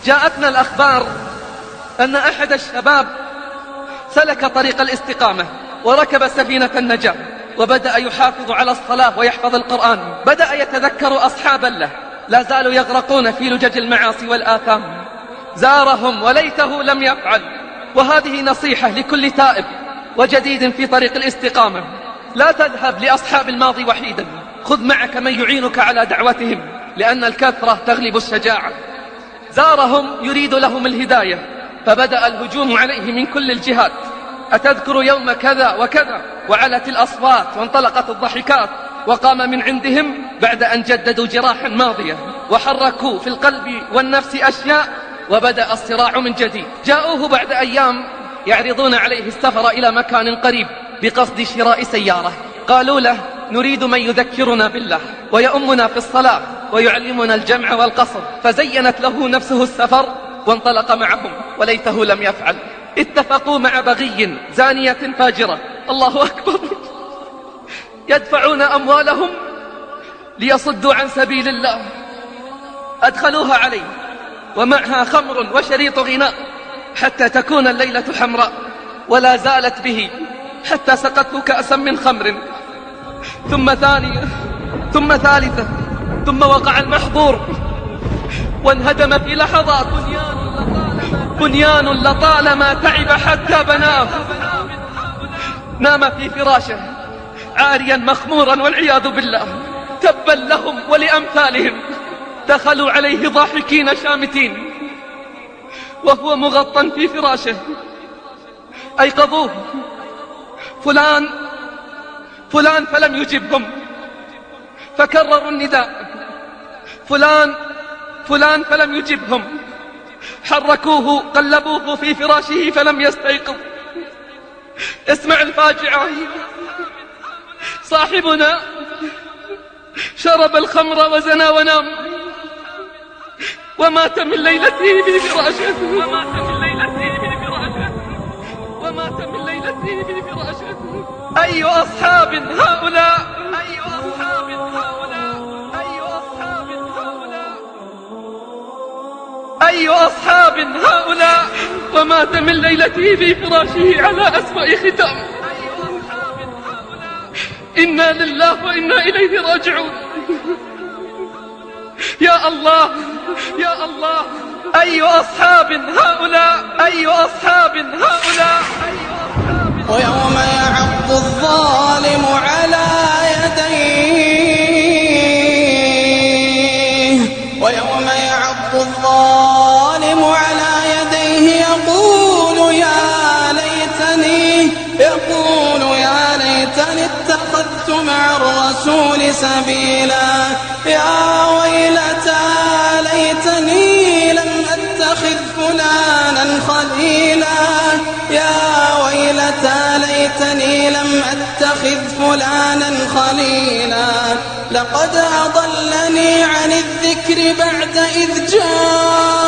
جاءتنا الأخبار أن أحد الشباب سلك طريق الاستقامة وركب سفينة النجاة وبدأ يحافظ على الصلاة ويحفظ القرآن. بدأ يتذكر أصحابا له لا زالوا يغرقون في لجج المعاصي والآثام. زارهم وليته لم يفعل. وهذه نصيحة لكل تائب وجديد في طريق الاستقامة: لا تذهب لأصحاب الماضي وحيدا، خذ معك من يعينك على دعوتهم، لأن الكثرة تغلب الشجاعة. زارهم يريد لهم الهداية، فبدأ الهجوم عليه من كل الجهات: أتذكر يوم كذا وكذا؟ وعلت الأصوات وانطلقت الضحكات. وقام من عندهم بعد أن جددوا جراحا ماضية وحركوا في القلب والنفس أشياء، وبدأ الصراع من جديد. جاءوه بعد أيام يعرضون عليه السفر إلى مكان قريب بقصد شراء سيارة. قالوا له: نريد من يذكرنا بالله ويؤمنا في الصلاة ويعلمنا الجمع والقصر. فزينت له نفسه السفر وانطلق معهم، وليته لم يفعل. اتفقوا مع بغي زانية فاجرة، الله أكبر، يدفعون أموالهم ليصدوا عن سبيل الله. أدخلوها عليه ومعها خمر وشريط غناء حتى تكون الليلة حمراء، ولا زالت به حتى سقته كأسا من خمر، ثم ثانية، ثم ثالثة، ثم وقع المحظور وانهدم في لحظات. بنيان لطالما تعب حتى بناه. نام في فراشه عاريا مخمورا والعياذ بالله. تبا لهم ولأمثالهم، دخلوا عليه ضاحكين شامتين وهو مغطى في فراشه. أيقظوه: فلان فلان، فلم يجبهم، فكرروا النداء: فلان فلان، فلم يجبهم. حركوه قلبوه في فراشه فلم يستيقظ. اسمع الفاجعة: صاحبنا شرب الخمر وزنى ونام ومات من ليلته في فراشه. أي أصحاب هؤلاء؟ أي أصحاب هؤلاء؟ أي أصحاب هؤلاء؟ أي أصحاب هؤلاء؟ ومات من ليلته في فراشه على أسوأ ختام. إنا لله وإنا إليه راجعون. يا الله يا الله، أي أصحاب هؤلاء؟ أي أصحاب هؤلاء؟ ويوم يعض الظالم على يديه، ويوم يعض الظالم على يديه يقول يا ليتني اتخذت مع الرسول سبيلا. يا ويلتى ليتني لم أتخذ فلانا خليلا. يا ويلتى ليتني لم أتخذ فلانا خليلا. لقد أضلني عن الذكر بعد إذ جاءني.